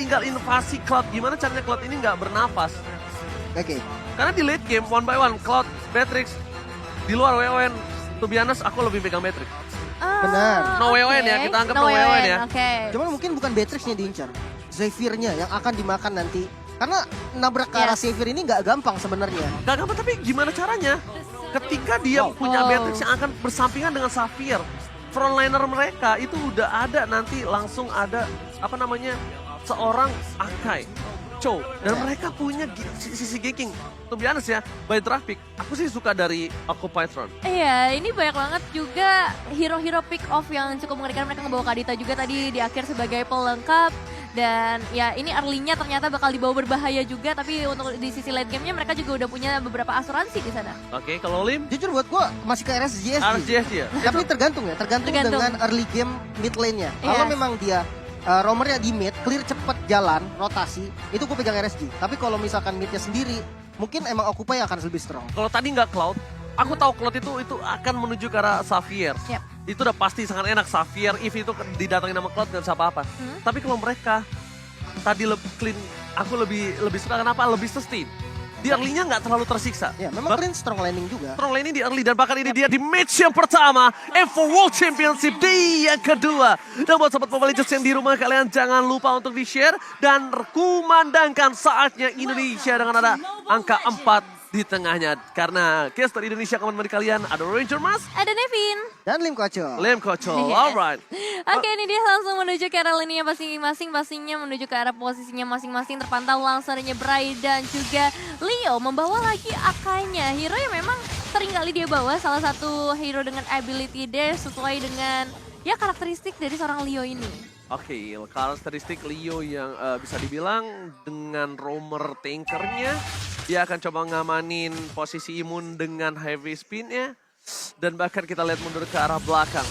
tinggal invasi Cloud. Gimana caranya Cloud ini nggak bernapas? Oke. Karena di late game, one by one, Cloud, Matrix, di luar WON, to be honest, aku lebih pegang Matrix. Benar. No WON ya, kita anggap no WON ya. Cuman mungkin bukan Beatrix-nya diincar, Xavier-nya yang akan dimakan nanti. Karena nabrak ke arah Xavier ini nggak gampang sebenarnya. Gak gampang, tapi gimana caranya? Ketika dia punya Beatrix yang akan bersampingan dengan Xavier, frontliner mereka itu udah ada nanti langsung ada apa namanya seorang Akai, Cho, dan mereka punya sisi ganking. To be honest ya, by traffic, aku sih suka dari Occupied Throne. Iya, ini banyak banget juga hero-hero pick off yang cukup mengerikan. Mereka ngebawa Kadita juga tadi di akhir sebagai pelengkap. Dan ya ini early-nya ternyata bakal dibawa berbahaya juga. Tapi untuk di sisi late game-nya mereka juga udah punya beberapa asuransi di sana. Oke, kalau Lim? Jujur buat gue masih ke RSGS. RSGS ya? Tapi tergantung dengan early game mid lane-nya. Kalau memang dia roamernya di mid, clear cepet jalan, rotasi, itu gue pegang RSG. Tapi kalau misalkan midnya sendiri, mungkin emang Occupy akan lebih strong. Kalau tadi nggak Cloud, aku tahu Cloud itu akan menuju ke arah Xavier. Yep. Itu udah pasti sangat enak. Xavier, Eve itu didatangin nama Cloud nggak bisa apa-apa. Tapi kalau mereka tadi lebih clean, aku lebih suka kenapa? Lebih sustain. Di early-nya nggak terlalu tersiksa. Ya, memang clean strong landing juga. Strong landing di early dan bahkan ini dia di match yang pertama. Evo World Championship di yang kedua. Dan buat sobat Mobile Legends yang di rumah, kalian jangan lupa untuk di-share. Dan kumandangkan saatnya Indonesia dengan ada angka 4 di tengahnya. Karena caster Indonesia akan menemani kalian ada Ranger Mas, Ada Nevin. Dan Lim Koco. Lem Kocol, alright. Oke, ini dia langsung menuju ke arah lini masing-masing. Pastinya menuju ke arah posisinya masing-masing. Terpantau langsung adanya Bray dan juga Leo membawa lagi Akainya. Hero yang memang sering kali dia bawa, salah satu hero dengan ability dash sesuai dengan ya karakteristik dari seorang Leo ini. Oke, karakteristik Leo yang bisa dibilang dengan roamer tankernya, dia akan coba ngamanin posisi imun dengan heavy spinnya. Dan bahkan kita lihat mundur ke arah belakang.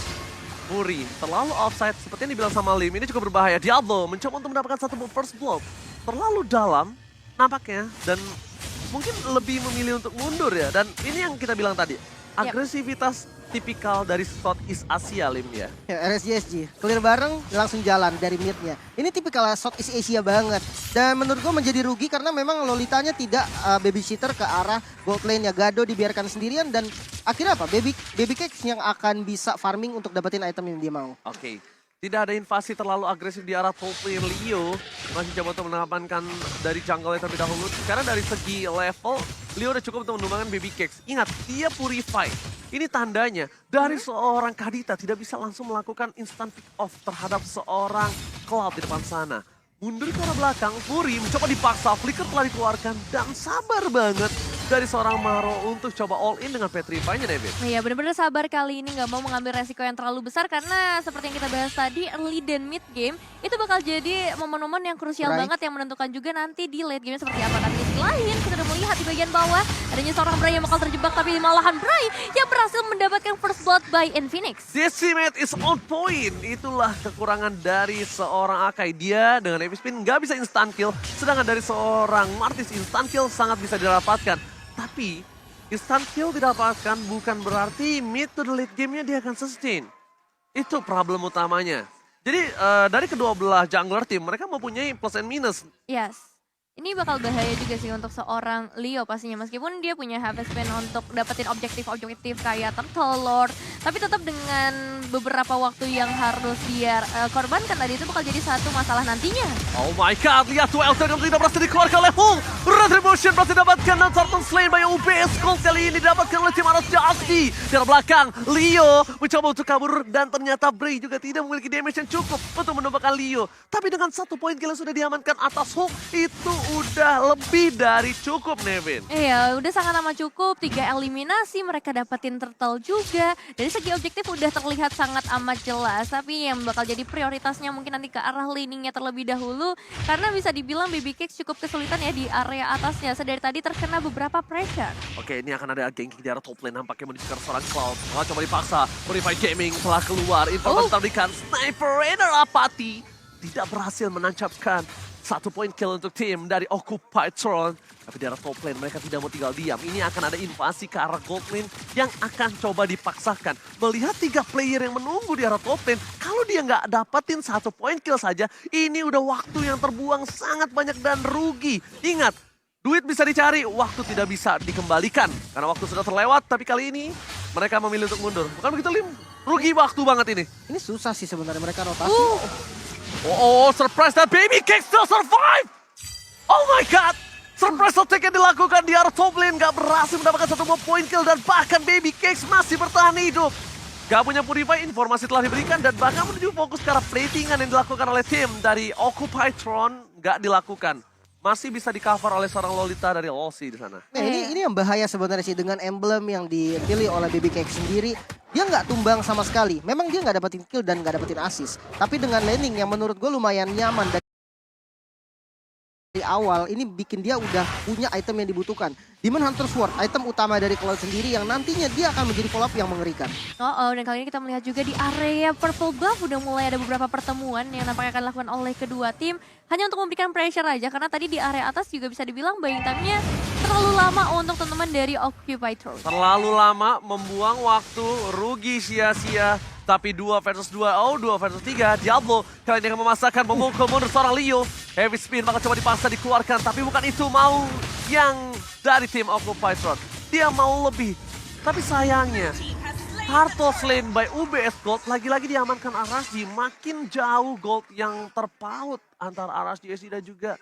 Muri terlalu offside, seperti yang dibilang sama Lim, ini cukup berbahaya. Diablo mencoba untuk mendapatkan satu first blood. Terlalu dalam nampaknya, dan mungkin lebih memilih untuk mundur ya. Dan ini yang kita bilang tadi, agresivitas tipikal dari Southeast Asia, Lim ya. Ya, RSGSG, clear bareng langsung jalan dari midnya. Ini tipikal Southeast Asia banget. Dan menurut gue menjadi rugi karena memang Lolitanya tidak babysitter ke arah gold lane-nya. Gado dibiarkan sendirian dan akhirnya apa? Baby Cakes yang akan bisa farming untuk dapetin item yang dia mau. Oke. Tidak ada invasi terlalu agresif di arah top lane Leo. Masih coba untuk mengamankan dari jungle terlebih dahulu. Karena dari segi level, Leo udah cukup untuk menumbangkan Baby Cakes. Ingat, dia purify. Ini tandanya dari seorang Kadita tidak bisa langsung melakukan instant pick off terhadap seorang Cloud di depan sana. Mundur ke arah belakang, Fury mencoba dipaksa, flicker telah dikeluarkan dan sabar banget dari seorang Maro untuk coba all in dengan Petrify-nya, David. Iya, benar-benar sabar kali ini, nggak mau mengambil resiko yang terlalu besar karena seperti yang kita bahas tadi, early dan mid game itu bakal jadi momen-momen yang krusial banget yang menentukan juga nanti di late game seperti apa. Tapi di sisi lain kita udah melihat di bagian bawah adanya seorang Bray yang bakal terjebak, tapi malahan Bray yang berhasil mendapatkan first blood by Infinix. Decimate is on point. Itulah kekurangan dari seorang Akai. Dia dengan heavy spin nggak bisa instant kill, sedangkan dari seorang Martis instant kill sangat bisa didapatkan. Tapi instant kill didapatkan bukan berarti mid to the late game-nya dia akan sustain. Itu problem utamanya. Jadi dari kedua belah jungler tim mereka mempunyai plus and minus. Yes. Ini bakal bahaya juga sih untuk seorang Leo pastinya. Meskipun dia punya harvest spin untuk dapetin objektif-objektif kayak Turtle Lord. Tapi tetap dengan beberapa waktu yang harus dia korbankan tadi itu bakal jadi satu masalah nantinya. Oh my god, lihat tuh Elton yang tidak berhasil dikeluarkan oleh Full. Retribution berhasil didapatkan dan Turtle Slain by UBS Gold kali ini didapatkan oleh tim Aras Jasti. Di belakang, Leo mencoba untuk kabur dan ternyata Bray juga tidak memiliki damage yang cukup untuk menembakkan Leo. Tapi dengan satu poin kill yang sudah diamankan atas Hulk, itu udah lebih dari cukup, Nevin. Iya, udah sangat amat cukup. 3 eliminasi, mereka dapetin turtle juga. Dari segi objektif udah terlihat sangat amat jelas. Tapi yang bakal jadi prioritasnya mungkin nanti ke arah laningnya terlebih dahulu. Karena bisa dibilang Baby Cakes cukup kesulitan ya di area atasnya. Sedari tadi terkena beberapa pressure. Oke, ini akan ada ganking di arah top lane. Nampaknya menuju ke arah seorang Cloud. Kalau coba dipaksa, Purify Gaming telah keluar. Informasi diberikan, Sniper Raider Apati tidak berhasil menancapkan 1 point kill untuk tim dari Occupied Throne. Tapi di arah top lane mereka tidak mau tinggal diam. Ini akan ada invasi ke arah gold lane yang akan coba dipaksakan. Melihat 3 player yang menunggu di arah top lane, kalau dia nggak dapetin 1 point kill saja, ini udah waktu yang terbuang sangat banyak dan rugi. Ingat, duit bisa dicari, waktu tidak bisa dikembalikan. Karena waktu sudah terlewat, tapi kali ini mereka memilih untuk mundur. Bukan begitu, Lim? Rugi waktu banget ini. Ini susah sih sebenarnya mereka rotasi. Surprise that baby cake still survive! Oh my god! Surprise attack yang dilakukan di arah top lane gak berhasil mendapatkan 1 point kill dan bahkan baby cakes masih bertahan hidup. Gak punya Purify, informasi telah diberikan dan bahkan menuju fokus ke arah platingan yang dilakukan oleh tim dari Occupied Throne gak dilakukan. Masih bisa di-cover oleh seorang Lolita dari Losi di sana. Nah, ini yang bahaya sebenarnya sih dengan emblem yang dipilih oleh Baby Cake sendiri. Dia nggak tumbang sama sekali. Memang dia nggak dapetin kill dan nggak dapetin assist. Tapi dengan laning yang menurut gue lumayan nyaman dari awal, ini bikin dia udah punya item yang dibutuhkan. Demon Hunter Sword, item utama dari Cloud sendiri yang nantinya dia akan menjadi follow up yang mengerikan. Dan kali ini kita melihat juga di area Purple Buff udah mulai ada beberapa pertemuan yang nampaknya akan dilakukan oleh kedua tim. Hanya untuk memberikan pressure aja, karena tadi di area atas juga bisa dibilang buying time-nya terlalu lama untuk teman-teman dari Occupied Throne. Terlalu lama, membuang waktu, rugi sia-sia. Tapi 2 versus 2, 2 versus 3, Diablo kali ini akan memasakkan memukul mundur seorang Leo. Heavy spin bakal coba dipaksa dikeluarkan, tapi bukan itu mau yang dari tim Occupied Throne. Dia mau lebih, tapi sayangnya Turtle slain by UBS Gold, lagi-lagi diamankan RSG. Makin jauh gold yang terpaut antara RSG dan juga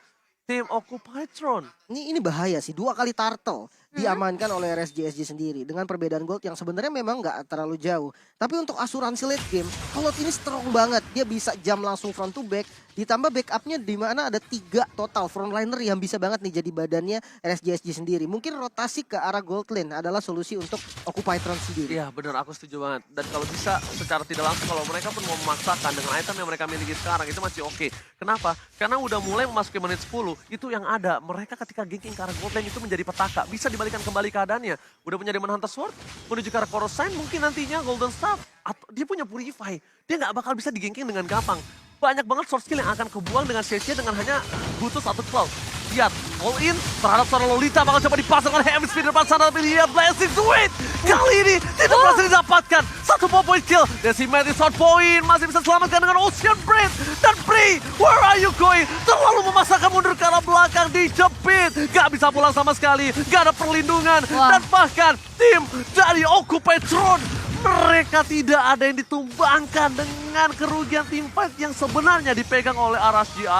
tim Occupied Throne. Ini bahaya sih, 2 kali turtle diamankan oleh RSGSG sendiri. Dengan perbedaan gold yang sebenarnya memang nggak terlalu jauh. Tapi untuk asuransi late game, Cloud ini strong banget. Dia bisa jam langsung front to back. Ditambah backupnya di mana ada 3 total frontliner yang bisa banget nih jadi badannya RSGSG sendiri. Mungkin rotasi ke arah gold lane adalah solusi untuk Occupied Throne sendiri. Iya benar, aku setuju banget. Dan kalau bisa secara tidak langsung, kalau mereka pun mau memaksakan dengan item yang mereka miliki sekarang, itu masih oke. Kenapa? Karena udah mulai memasuki menit 10, itu yang ada. Mereka ketika ganking ke arah gold lane itu menjadi petaka. Bisa dibalikan kembali keadaannya. Udah punya Demon Hunter Sword, menuju ke arah Corosine, mungkin nantinya Golden Staff. Atau dia punya Purify. Dia nggak bakal bisa digengking dengan gampang. Banyak banget sword skill yang akan kebuang dengan sia-sia dengan hanya butuh 1 cloud. Lihat, all in terhadap seorang Lolita bakal coba dipasang dengan heavy speed depan sana, tapi lihat Blessing do it! Kali ini tidak berhasil didapatkan. 1 point kill. Decimated short point masih bisa selamatkan dengan Ocean Breath. Dan Pri, where are you going? Terlalu memasakkan mundur ke arah belakang, dijepit. Gak bisa pulang sama sekali, gak ada perlindungan. Dan bahkan tim dari Occupied Throne, mereka tidak ada yang ditumbangkan dengan kerugian tim fight yang sebenarnya dipegang oleh RSG.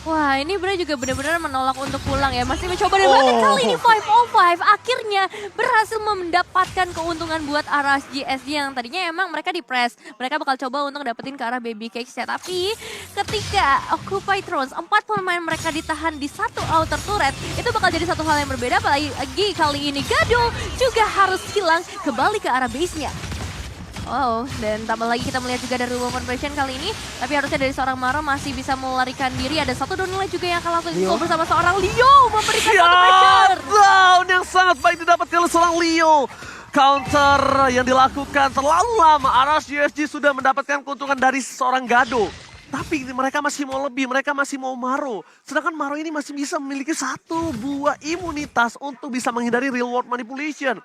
Wah, ini Bray juga benar-benar menolak untuk pulang ya. Masih mencoba dan bahkan kali ini 5-on-5 akhirnya berhasil mendapatkan keuntungan buat RSG yang tadinya emang mereka di press. Mereka bakal coba untuk dapetin ke arah Baby Cakes ya. Tapi ketika Occupied Thrones 4 pemain mereka ditahan di 1 outer turret, itu bakal jadi satu hal yang berbeda. Apalagi kali ini Gado juga harus hilang kembali ke arah base-nya. Dan tambah lagi kita melihat juga dari Woman Version kali ini. Tapi harusnya dari seorang Maro masih bisa melarikan diri. Ada satu downlane juga yang akan langsung di bersama seorang Leo. Memberikan satu pressure. Down yang sangat baik didapatkan oleh seorang Leo. Counter yang dilakukan terlalu lama. RSG sudah mendapatkan keuntungan dari seorang Gado. Tapi mereka masih mau lebih, mereka masih mau Maro. Sedangkan Maro ini masih bisa memiliki 1 buah imunitas untuk bisa menghindari real world manipulation.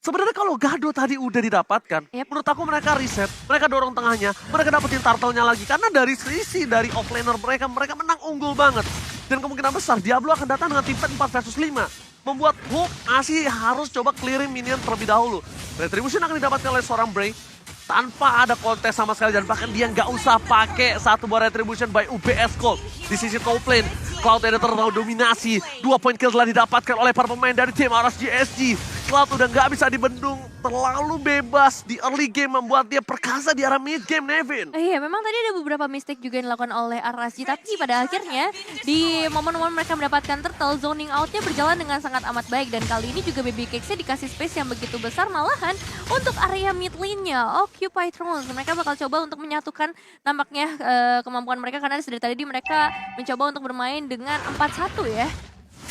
Sebenarnya kalau Gado tadi udah didapatkan, menurut aku mereka reset, mereka dorong tengahnya, mereka dapetin turtle-nya lagi. Karena dari sisi dari offlaner mereka menang unggul banget. Dan kemungkinan besar Diablo akan datang dengan tim fight 4 versus 5. Membuat Hook masih harus coba clearing minion terlebih dahulu. Retribution akan didapatkan oleh seorang Bray tanpa ada kontes sama sekali. Dan bahkan dia nggak usah pakai 1 buah Retribution by UBS Gold. Di sisi top lane, Cloud ada terlalu dominasi. 2 point kill telah didapatkan oleh para pemain dari tim RSG. Cloud udah nggak bisa dibendung, terlalu bebas di early game membuat dia perkasa di arah mid game, Nevin. Iya, memang tadi ada beberapa mistake juga yang dilakukan oleh RSG, tapi pada akhirnya di momen-momen mereka mendapatkan turtle, zoning outnya berjalan dengan sangat amat baik. Dan kali ini juga Baby Cakes-nya dikasih space yang begitu besar, malahan untuk area mid lane-nya Occupied Thrones. Mereka bakal coba untuk menyatukan nampaknya kemampuan mereka, karena dari tadi mereka mencoba untuk bermain dengan 4-1 ya.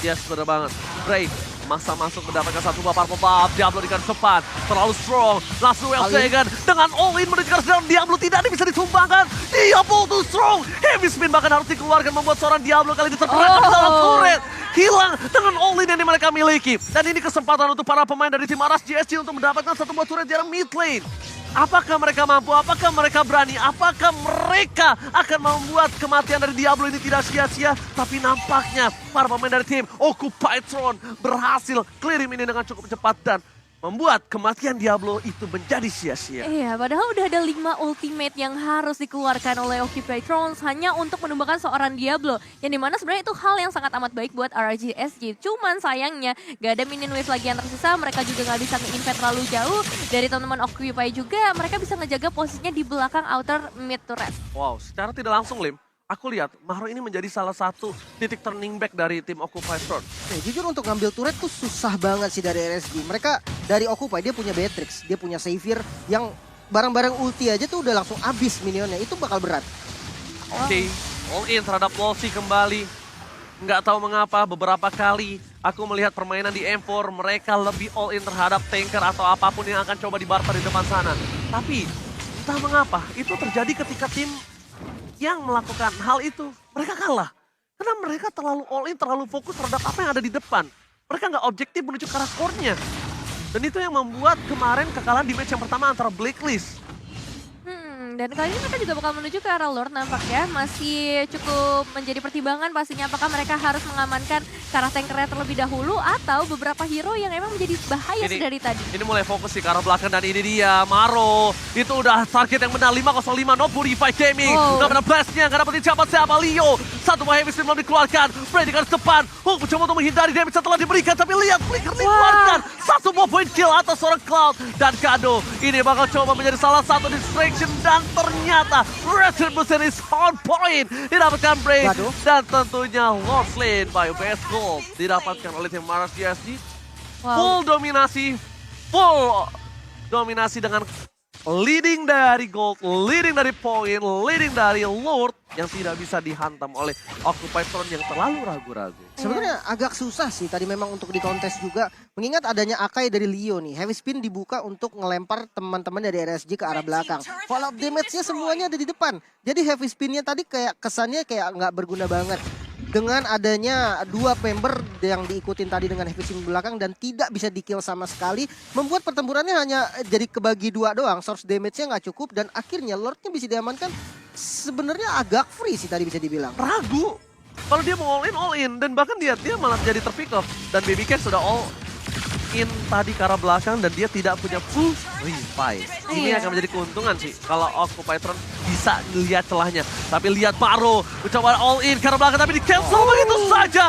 Yes, benar banget. Bray masa masuk mendapatkan 1 buah purple buff. Diablo dikasih cepat, terlalu strong. Langsung well taken. dengan all-in menuju ke arah Diablo tidak bisa disumbangkan. Diablo too strong. Heavy spin bahkan harus dikeluarkan membuat seorang Diablo kali ini terperangkap di dalam turret. Hilang dengan all-in yang mereka miliki. Dan ini kesempatan untuk para pemain dari tim Aras GSG untuk mendapatkan satu buah turret di arah mid lane. Apakah mereka mampu? Apakah mereka berani? Apakah mereka akan membuat kematian dari Diablo ini tidak sia-sia? Tapi nampaknya para pemain dari tim Occupytron berhasil clear ini dengan cukup cepat dan membuat kematian Diablo itu menjadi sia-sia. Iya, padahal udah ada 5 ultimate yang harus dikeluarkan oleh Occupytron hanya untuk menumbangkan seorang Diablo. Yang dimana sebenarnya itu hal yang sangat amat baik buat RRGSG. Cuman sayangnya gak ada minion wave lagi yang tersisa, mereka juga gak bisa nge-invade terlalu jauh. Dari teman-teman Occupy juga, mereka bisa ngejaga posisinya di belakang outer mid turret. Wow, secara tidak langsung Lim, aku lihat Mahro ini menjadi salah satu titik turning back dari tim Occupytron. Jujur untuk ngambil turret tuh susah banget sih dari RSG. Mereka dari Occupy dia punya Beatrix, dia punya Xavier yang barang-barang ulti aja tuh udah langsung habis minionnya. Itu bakal berat. Oke, all in terhadap Wolsey kembali. Nggak tahu mengapa beberapa kali aku melihat permainan di M4 mereka lebih all in terhadap tanker atau apapun yang akan coba dibarter di depan sana. Tapi entah mengapa itu terjadi ketika tim yang melakukan hal itu mereka kalah. Karena mereka terlalu all in, terlalu fokus terhadap apa yang ada di depan. Mereka nggak objektif menuju ke arah core-nya. Dan itu yang membuat kemarin kekalahan di match yang pertama antara Blacklist. Dan kali ini mereka juga bakal menuju ke arah Lord nampaknya. Masih cukup menjadi pertimbangan pastinya apakah mereka harus mengamankan ke arah tankernya terlebih dahulu atau beberapa hero yang emang menjadi bahaya dari tadi. Ini mulai fokus sih ke arah belakang dan ini dia Maro. Itu udah target yang benar 505 no purify gaming. Gak pernah blastnya, gak dapetin siapa-siapa. Leo, satu buah heavy spin belum dikeluarkan. Freddy di garis depan. Hulk mencoba untuk menghindari damage setelah diberikan. Tapi lihat flicker dikeluarkan. Satu buah point kill atas seorang Cloud. Dan Kado ini bakal coba menjadi salah satu distraction dan ternyata Retribution is on point. Didapatkan break dan tentunya Lost Lane by Best Gold didapatkan oleh tim Aras GSG. Full dominasi dengan leading dari gold, leading dari point, leading dari Lord yang tidak bisa dihantam oleh Occupytron yang terlalu ragu-ragu. Sebenarnya agak susah sih tadi memang untuk di kontes juga. Mengingat adanya Akai dari Leo nih. Heavy spin dibuka untuk ngelempar teman-teman dari RSG ke arah belakang. Follow up damage-nya semuanya ada di depan. Jadi heavy spin-nya tadi kayak kesannya kayak nggak berguna banget. Dengan adanya dua member yang diikutin tadi dengan heavy spin belakang dan tidak bisa di-kill sama sekali. Membuat pertempurannya hanya jadi kebagi dua doang. Source damage-nya nggak cukup dan akhirnya Lord-nya bisa diamankan. Sebenarnya agak free sih tadi bisa dibilang. Ragu. Kalau dia mau all in dan bahkan dia malah jadi terpick off. Dan BBK sudah all in tadi ke arah belakang dan dia tidak punya full revive. Ini akan menjadi keuntungan sih kalau Occupytron bisa lihat celahnya. Tapi lihat Maro mencoba all in ke arah belakang tapi di cancel begitu saja.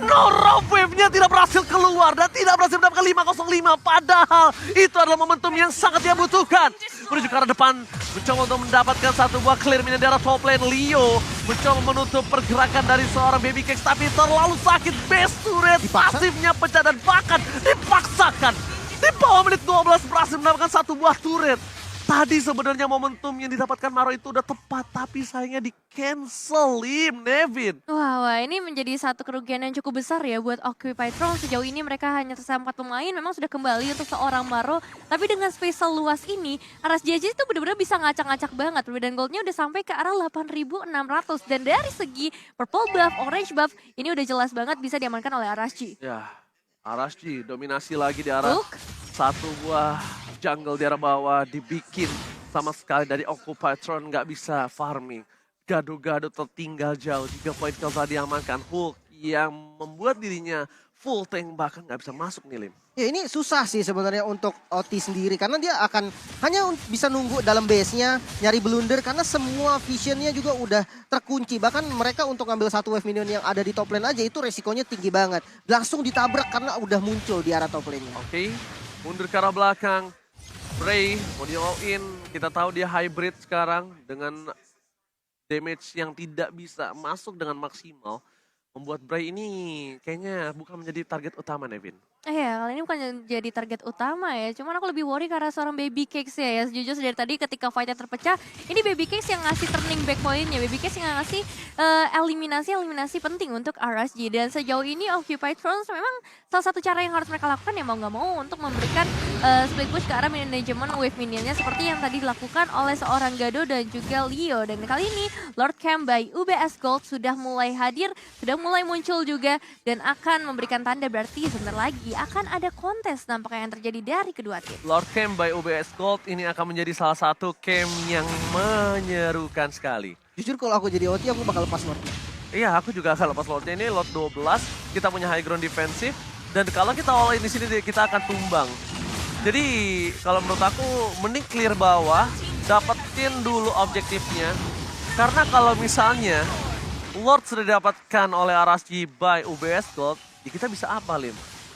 Nora wave-nya tidak berhasil keluar dan tidak berhasil mendapatkan 505. Padahal itu adalah momentum yang sangat dia butuhkan. Menuju ke arah depan mencoba untuk mendapatkan satu buah clear minion dari top lane. Leo mencoba menutup pergerakan dari seorang Baby Cakes tapi terlalu sakit. Best turret pasifnya pecah dan bahkan dipaksakan. Di bawah menit 12 berhasil mendapatkan satu buah turret. Tadi sebenarnya momentum yang didapatkan Maro itu udah tepat tapi sayangnya di cancel Nevin. Wah, ini menjadi satu kerugian yang cukup besar ya buat Occupytron. Sejauh ini mereka hanya tersisa 4 pemain, memang sudah kembali untuk seorang Maro. Tapi dengan spesial luas ini, Aras JJ itu benar-benar bisa ngacak-ngacak banget. Perbedaan goldnya udah sampai ke arah 8.600. Dan dari segi purple buff, orange buff, ini udah jelas banget bisa diamankan oleh Aras G. Ya, Aras G dominasi lagi di arah satu buah jungle di arah bawah dibikin sama sekali dari Occupytron nggak bisa farming. Gado-gado tertinggal jauh, 3 poin kill tadi diamankan. Hulk yang membuat dirinya full tank bahkan nggak bisa masuk nih Lim. Ya ini susah sih sebenarnya untuk OT sendiri karena dia akan hanya bisa nunggu dalam base-nya, nyari blunder karena semua visionnya juga udah terkunci. Bahkan mereka untuk ngambil satu wave minion yang ada di top lane aja itu resikonya tinggi banget. Langsung ditabrak karena udah muncul di arah top lane-nya. Oke, mundur ke arah belakang. Bray mau di all in, kita tahu dia hybrid sekarang dengan damage yang tidak bisa masuk dengan maksimal. Membuat Bray ini kayaknya bukan menjadi target utama Nevin. Iya, Iya, kali ini bukan jadi target utama ya. Cuman aku lebih worry karena seorang Baby Cakes ya. Sejujurnya dari tadi ketika fight-nya terpecah, ini Baby Cakes yang ngasih turning back point-nya. Baby Cakes yang ngasih eliminasi penting untuk RSG. Dan sejauh ini Occupy Thrones memang salah satu cara yang harus mereka lakukan ya mau nggak mau untuk memberikan split push ke arah manajemen wave minionnya seperti yang tadi dilakukan oleh seorang Gado dan juga Leo. Dan kali ini Lord Camp by UBS Gold sudah mulai hadir, sudah mulai muncul juga dan akan memberikan tanda berarti sebentar lagi akan ada kontes nampaknya yang terjadi dari kedua tim. Lord Camp by UBS Gold ini akan menjadi salah satu camp yang menyerukan sekali. Jujur kalau aku jadi OT aku bakal lepas Lord. Iya, aku juga akan lepas Lordnya ini, Lord 12, kita punya high ground defensif, dan kalau kita all in di sini kita akan tumbang. Jadi kalau menurut aku mending clear bawah, dapetin dulu objektifnya. Karena kalau misalnya Lord sudah didapatkan oleh RSG by UBS Gold, ya kita bisa apa, Lim?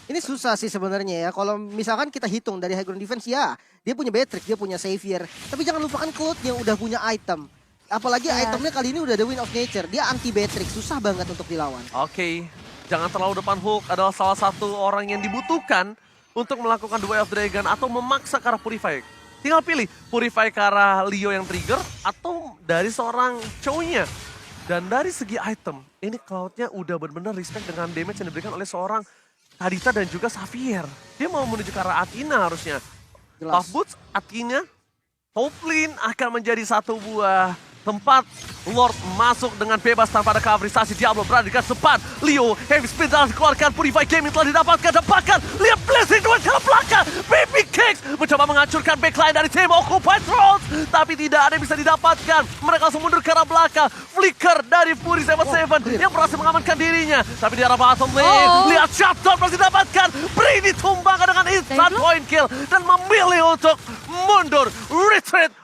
Ini susah sih sebenarnya ya. Kalau misalkan kita hitung dari high ground defense ya, dia punya Beatrix, dia punya Savior. Tapi jangan lupakan Cloud yang udah punya item. Apalagi itemnya kali ini udah ada Wind of Nature. Dia anti Beatrix, susah banget untuk dilawan. Oke, jangan terlalu depan. Hulk adalah salah satu orang yang dibutuhkan untuk melakukan Way of Dragon atau memaksa ke arah Purify. Tinggal pilih, Purify ke arah Leo yang trigger atau dari seorang Chow-nya. Dan dari segi item, ini Cloud-nya udah benar-benar respect dengan damage yang diberikan oleh seorang Kadita dan juga Xavier. Dia mau menuju ke arah Athena harusnya. Jelas. Top Boots, Athena, top lane akan menjadi satu buah tempat Lord masuk dengan bebas tanpa ada coverisasi. Diablo berada di dekat depan. Leo, heavy speed dalam dikeluarkan. Purify Gaming telah didapatkan. Dan bahkan lihat blessing duet ke belakang. Baby Cakes mencoba menghancurkan backline dari tim Occupy Thrones. Tapi tidak ada yang bisa didapatkan. Mereka langsung mundur ke arah belakang. Flicker dari Fury 77 yang berhasil mengamankan dirinya. Tapi di arah bottom lane, lihat shutdown berhasil didapatkan. Bri ditumbangkan dengan instant point kill. Dan memilih untuk mundur. Retreat.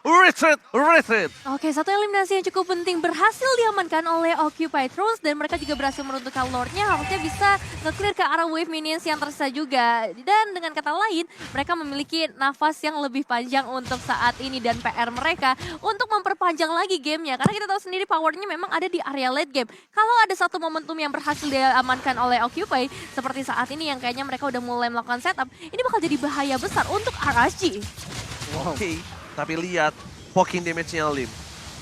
Oke, satu eliminasi yang cukup penting berhasil diamankan oleh Occupy Thrones dan mereka juga berhasil meruntuhkan Lordnya, harusnya bisa nge-clear ke arah wave minions yang tersisa juga. Dan dengan kata lain, mereka memiliki nafas yang lebih panjang untuk saat ini dan PR mereka untuk memperpanjang lagi gamenya. Karena kita tahu sendiri powernya memang ada di area late game. Kalau ada satu momentum yang berhasil diamankan oleh Occupy, seperti saat ini yang kayaknya mereka udah mulai melakukan setup, ini bakal jadi bahaya besar untuk RSG. Oke, tapi lihat poking damage-nya Lim.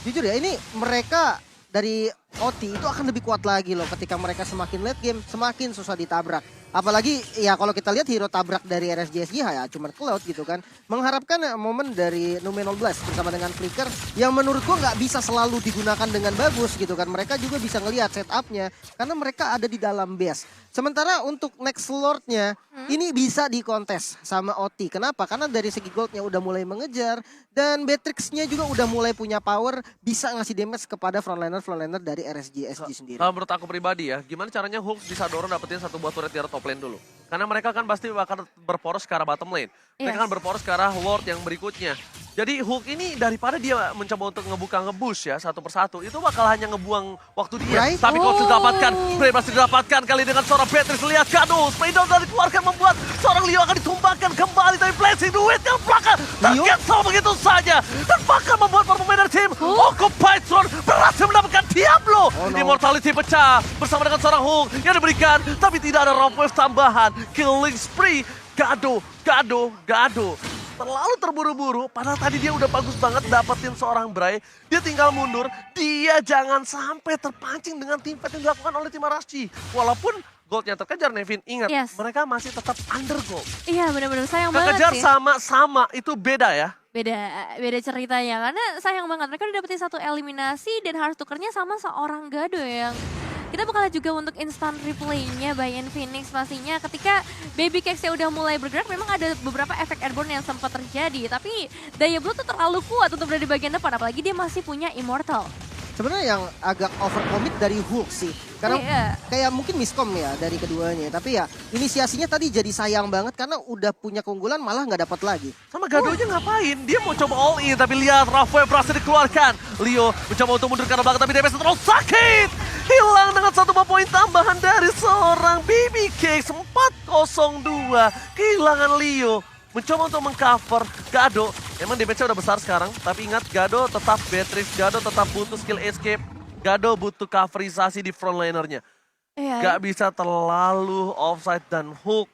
Jujur ya, ini mereka dari OT itu akan lebih kuat lagi loh ketika mereka semakin late game, semakin susah ditabrak. Apalagi ya kalau kita lihat hero tabrak dari RSGSG ya cuman Cloud gitu kan. Mengharapkan momen dari Numenal Blast bersama dengan Flicker yang menurut gua nggak bisa selalu digunakan dengan bagus gitu kan. Mereka juga bisa ngelihat setupnya karena mereka ada di dalam base. Sementara untuk next Lord-nya ini bisa dikontes sama OT. Kenapa? Karena dari segi goldnya udah mulai mengejar dan Beatrix-nya juga udah mulai punya power bisa ngasih damage kepada frontliner dari RSGSG sendiri. Kalau menurut aku pribadi ya, gimana caranya Hulk bisa dorong dapetin satu buah turret di arah top lane dulu. Karena mereka kan pasti bakal berporos ke arah bottom lane. Mereka kan berporos ke arah Lord yang berikutnya. Jadi Hulk ini daripada dia mencoba untuk nge-boost ya satu persatu, itu bakal hanya ngebuang waktu dia. Right? Tapi kalau sudah didapatkan, Bray masih didapatkan kali dengan seorang Beatrix. Lihat Kado, Spaydown dari dikeluarkan membuat seorang Leo akan ditumbangkan kembali dari blessing duit yang belakang. Tercancel begitu saja. Dan bahkan membuat para pemain dari tim Occupy Thrones berhasil mendapatkan Diablo. Immortality pecah bersama dengan seorang Hulk yang diberikan. Tapi tidak ada rope wave tambahan. Killing spree. Gado. Terlalu terburu-buru, padahal tadi dia udah bagus banget dapetin seorang Bray. Dia tinggal mundur, dia jangan sampai terpancing dengan tim fight yang dilakukan oleh tim RSG. Walaupun goldnya terkejar, Nevin, ingat mereka masih tetap under gold. Iya benar-benar sayang banget Terkejar sih. sama-sama, itu beda ya. Beda ceritanya karena sayang banget mereka udah dapetin satu eliminasi dan harus tukernya sama seorang Gado yang kita bakal juga untuk instant replaynya by Infinix pastinya ketika Baby Cakes udah mulai bergerak memang ada beberapa efek airborne yang sempat terjadi tapi daya blow tuh terlalu kuat untuk berada di bagian depan apalagi dia masih punya Immortal. Sebenarnya yang agak overcommit dari Hulk sih. Karena kayak mungkin miskom ya dari keduanya. Tapi ya inisiasinya tadi jadi sayang banget karena udah punya keunggulan malah nggak dapat lagi. Sama Gadonya ngapain? Dia mau coba all in tapi lihat Rafael berhasil dikeluarkan. Leo mencoba untuk mundur ke arah belakang tapi DPS terlalu sakit. Hilang dengan satu poin tambahan dari seorang Baby Cakes 402. Kehilangan Leo. Mencoba untuk mengcover Gado. Emang damage-nya udah besar sekarang. Tapi ingat Gado tetap Beatrix. Gado tetap butuh skill escape. Gado butuh coverisasi di frontlinernya. Gak bisa terlalu offside dan Hulk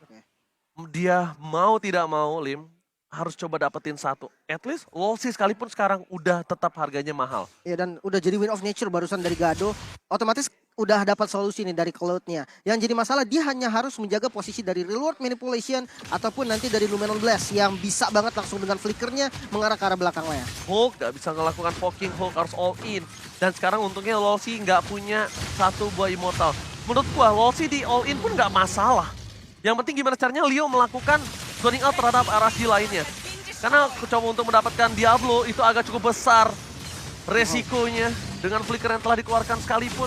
dia mau tidak mau Lim harus coba dapetin satu. At least Lolsi sekalipun sekarang udah tetap harganya mahal. Ya dan udah jadi win of nature barusan dari Gado. Otomatis udah dapat solusi nih dari Cloud-nya. Yang jadi masalah dia hanya harus menjaga posisi dari reward manipulation ataupun nanti dari Lumenon Blast yang bisa banget langsung dengan flickernya mengarah ke arah belakang layar. Hulk gak bisa melakukan poking, Hulk harus all in. Dan sekarang untungnya Lolsi nggak punya satu buah immortal. Menurut gua Lolsi di all in pun nggak masalah. Yang penting gimana caranya Leo melakukan zoning out terhadap RSG lainnya. Karena coba untuk mendapatkan Diablo itu agak cukup besar resikonya. Dengan flicker yang telah dikeluarkan sekalipun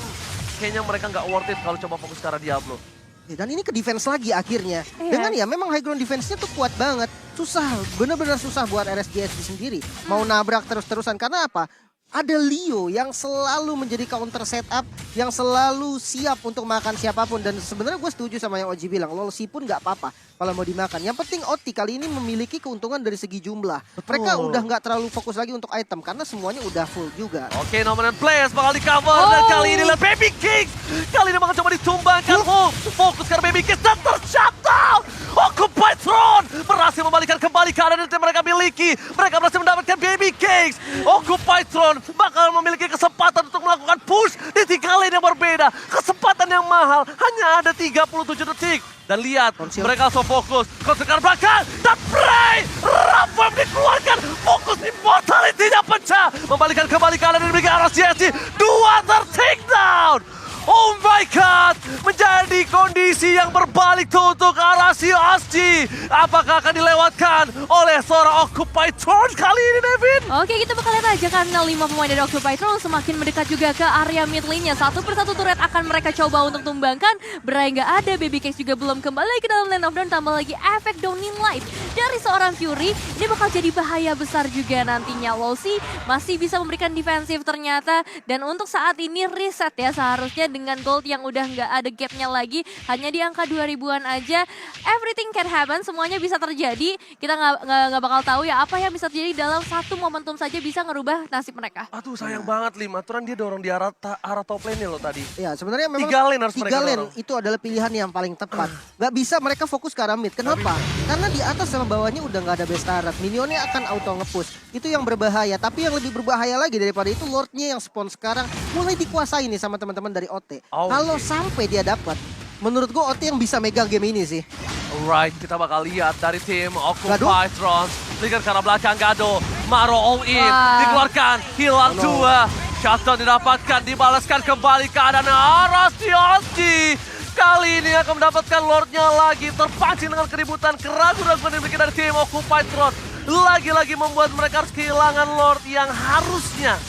kayaknya mereka nggak worth it kalau coba fokus ke arah Diablo. Dan ini ke defense lagi akhirnya. Iya. Dengan ya memang high ground defense-nya tuh kuat banget. Susah, bener-bener susah buat RSGSD sendiri. Mau nabrak terus-terusan karena apa? Ada Leo yang selalu menjadi counter setup, yang selalu siap untuk makan siapapun. Dan sebenarnya gue setuju sama yang Oji bilang, Lolsi pun nggak apa-apa kalau mau dimakan. Yang penting OT kali ini memiliki keuntungan dari segi jumlah. Mereka udah nggak terlalu fokus lagi untuk item karena semuanya udah full juga. Oke, Nominant Players bakal di cover dan kali ini lihat Baby Kings. Kali ini bakal coba ditumbangkan Hulk. Fokus ke Baby Kings dan tershutdown. Occupy Throne berhasil membalikan kembali keadaan yang mereka miliki. Mereka berhasil mendapatkan Baby Kings. Occupy Throne bakal memiliki kesempatan untuk melakukan push di 3 lane yang berbeda. Kesempatan yang mahal hanya ada 37 detik. Dan lihat, mereka langsung fokus. Konsekan belakang, dan Bray! Rapam dikeluarkan, fokus immortality-nya pecah. Membalikan kembali keadaan yang dimiliki RSGSD. 2 ter-takedown! Oh my god, menjadi kondisi yang berbalik tuh untuk RSGSD. Apakah akan dilewatkan oleh seorang Occupy Throne kali ini, Devin? Oke, kita bakal lihat aja karena 5 pemain dari Occupy Throne semakin mendekat juga ke area mid lane-nya. Satu persatu turret akan mereka coba untuk tumbangkan. Bray nggak ada, Baby Case juga belum kembali ke dalam lane of dawn. Tambah lagi efek downing light dari seorang Fury. Ini bakal jadi bahaya besar juga nantinya. Lolsi masih bisa memberikan defensif ternyata. Dan untuk saat ini reset ya seharusnya dengan gold yang udah nggak ada gapnya lagi. Hanya di angka 2000-an aja. Everything can happen, semuanya bisa terjadi. Kita nggak bakal tahu ya apa yang bisa terjadi dalam satu momentum saja bisa ngerubah nasib mereka. Aduh sayang banget Lim, aturan dia dorong di arah top lane-nya loh tadi. Ya sebenarnya memang 3 lane harus mereka 3 lane dorong. itu adalah pilihan yang paling tepat. Gak bisa mereka fokus ke arah mid. Kenapa? Karena di atas sama bawahnya udah gak ada base turret. Minionnya akan auto nge-push. Itu yang berbahaya. Tapi yang lebih berbahaya lagi daripada itu Lordnya yang spawn sekarang mulai dikuasai nih sama teman-teman dari OT. Kalau sampai dia dapat, menurut gue OT yang bisa megang game ini sih. Alright, kita bakal lihat dari tim Occupy Throne. Lihat ke arah belakang Gado. Maro all in, dikeluarkan, hilang 2. Shutdown didapatkan, dibalaskan kembali keadaan RSGSD. Kali ini akan mendapatkan Lordnya lagi. Terpancing dengan keributan, keraguan-keraguan yang dimiliki dari tim Occupy Throne. Lagi-lagi membuat mereka harus kehilangan Lord yang harusnya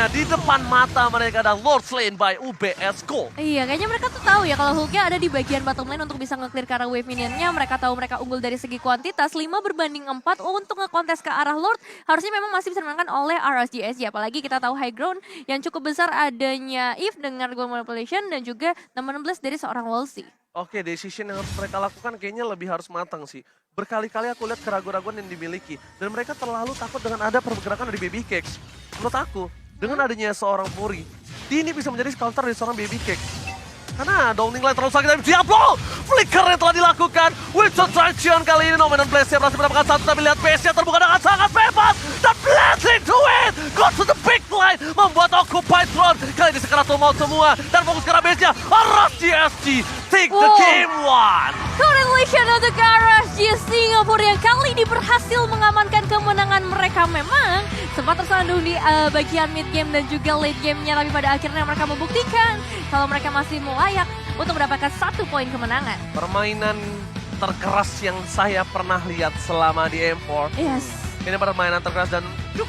di depan mata mereka dan Lord slain by UBS Gold. Iya, kayaknya mereka tuh tahu ya kalau Hulknya ada di bagian bottom lane untuk bisa nge-clear ke arah wave minionnya. Mereka tahu mereka unggul dari segi kuantitas 5-4 untuk nge-kontes ke arah Lord. Harusnya memang masih bisa dimenangkan oleh RSGSD. Apalagi kita tahu high ground yang cukup besar adanya Eve dengan goal manipulation dan juga 16 dari seorang Lolsi. Oke, decision yang harus mereka lakukan kayaknya lebih harus matang sih. Berkali-kali aku lihat keraguan-keraguan yang dimiliki. Dan mereka terlalu takut dengan ada pergerakan dari Baby Cakes. Menurut aku, dengan adanya seorang Fury, dia ini bisa menjadi counter dari seorang Baby Cakes. Karena downing line terlalu sakit dari Diablo. Flicker yang telah dilakukan. Witcher Traction kali ini Nominant Blaze yang berhasil mendapatkan satu. Tapi lihat base-nya terbuka dengan sangat bebas. Dan blazing to it. Go to the big line. Membuat Occupy Throne. Kali ini sekeratul maut semua. Dan fokus ke arah base-nya. RSGSD take the game one. Congratulations untuk RSG Singapura yang kali ini berhasil mengamankan kemenangan mereka. Memang sempat tersandung di bagian mid game dan juga late game-nya. Tapi pada akhirnya mereka membuktikan kalau mereka masih layak untuk mendapatkan 1 poin kemenangan. Permainan terkeras yang saya pernah lihat selama di M4. Yes. Ini permainan terkeras dan cukup